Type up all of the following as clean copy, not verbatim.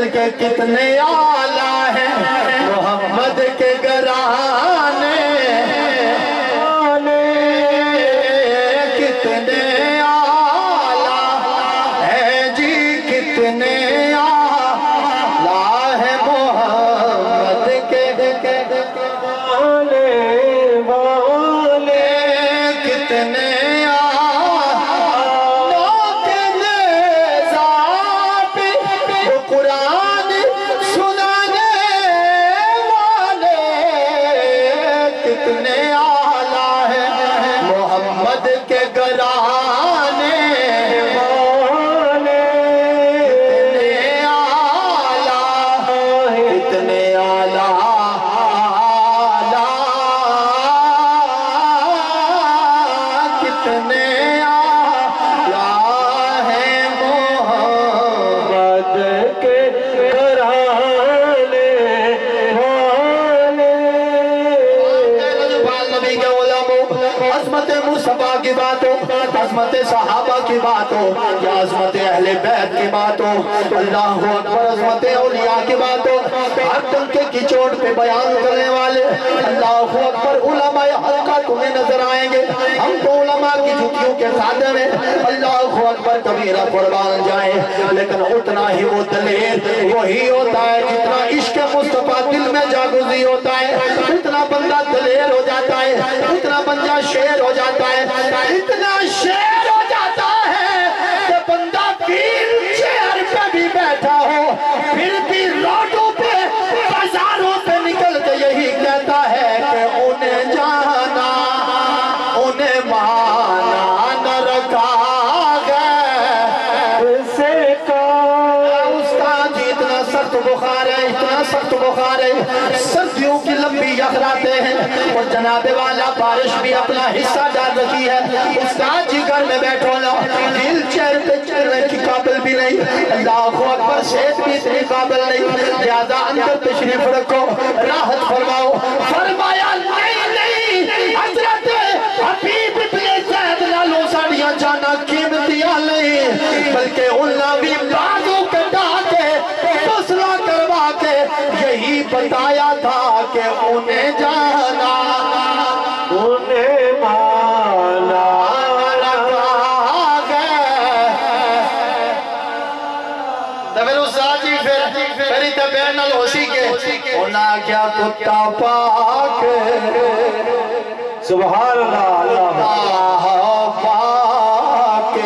بلکہ کتنے آلہ ہیں محمد کے گھرانے کتنے آلہ ہیں جی کتنے آلہ ہیں محمد کے گھرانے والے کتنے عظمت صحابہ کی بات ہو یا عظمت اہل بیت کی بات ہو اللہ اکبر عظمت اولیاء کی بات ہو ہر ڈنکے کی چوٹ پہ بیان کرنے والے اللہ اکبر علماء حلقہ تمہیں نظر آئیں گے ہم تو علماء کی جھکیوں کے خادم ہیں اللہ اکبر کبیرہ قربان جائیں لیکن اتنا ہی وہ دلیر وہی ہوتا ہے جتنا عشق مصطفیٰ دل میں جاگزی ہوتا ہے اتنا بندہ دلیر ہو جاتا ہے اتنا بندہ شیر ہو جاتا ہے اتنا شیر ہو جاتا ہے کہ بندہ ویل چیئر پہ بھی بیٹھا ہو پھر بھی روڈوں پہ بازاروں پہ نکل کے یہی کہتا ہے کہ انہیں جانا انہیں مانا نہ رکھا گئے سے استاد جی اتنا سخت بخار ہے اتنا سخت بخار ہے سردیوں کی لمبی یخراتے ہیں اور جناب والا بارش بھی اپنا حصہ ڈال رکھی ہے استاد جی گھر میں بیٹھو نا ویل چیئر پہ چلنے کی قابل بھی نہیں اللہ اکبر صحت بھی اتنی قابل نہیں لہذا اندر تشریف رکھو راحت فرماؤ فرمایا نہیں حضرت حبیب ابن زید لالو ساڑیاں جانا قیمتیاں نہیں بلکہ اللہ بھی بازو کٹا کے فصلہ کروا کے یہی بتایا تھا کہ انہیں جانا انہیں مانا رکھا گئے پھر استاد جی پھر اتبین الحسی کے انہا کیا کتا پاک سبحان اللہ پاک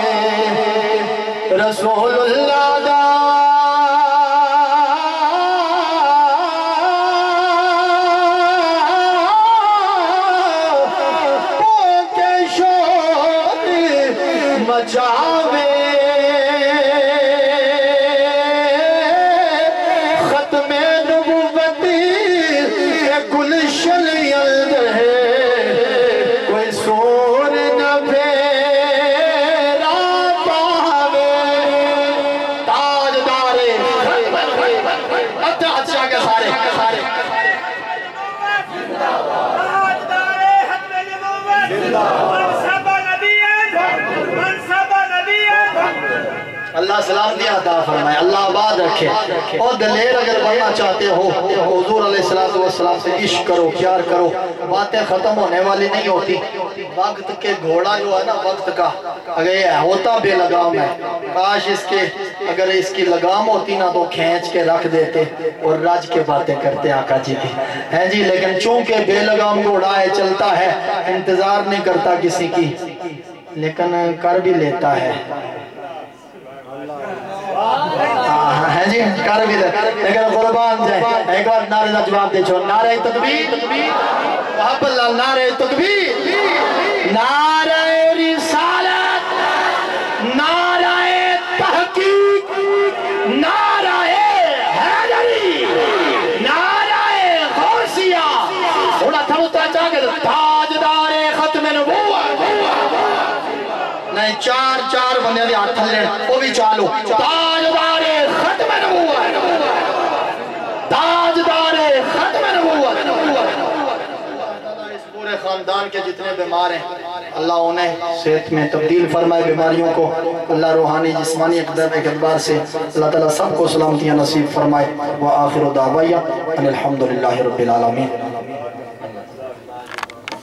رسول اللہ دا مچاوے ختم نبوتی گلشن اندر ہے کوئی سور نہ پھیرا پاوے تاجدار اچھا کے سارے اللہ سلام دیا عطا فرمائے اللہ آباد رکھے اور دلیر اگر بننا چاہتے ہو حضور علیہ السلام سے عشق کرو پیار کرو باتیں ختم ہونے والی نہیں ہوتی وقت کے گھوڑا جو ہے نا وقت کا اگر یہ ہوتا بے لگام ہے کاش اگر اس کی لگام ہوتی نا تو کھینچ کے رکھ دیتے اور راج کے باتیں کرتے آقا جی کی ہیں جی لیکن چونکہ بے لگام گھوڑا ہے چلتا ہے انتظار نہیں کرتا کسی کی لیکن کر بھی لیتا ہے ہے جی کر بھی دے لیکن قربان جائے ایک بار نعرے دا جواب دے چھو نعرہ تکبیر وحب اللہ نعرہ تکبیر نعرہ رسالت نعرہ تحقیق نعرہ حیدری نعرہ غوثیہ انہا تھا اترا چاہے تاجدار ختم نبوت نہیں چار بندے دے ہاتھ تھلے وہ بھی چالو تاجدار ختم نبوت تاجدار ختم نبوت اس پورے خاندان کے جتنے بیمار ہیں اللہ انہیں صحت میں تبدیل فرمائے، بیماریوں کو اللہ روحانی جسمانی اقدار سے اللہ تعالیٰ سب کو سلامتیاں نصیب فرمائے۔ وآخر دعوایا ان الحمدللہ رب العالمین۔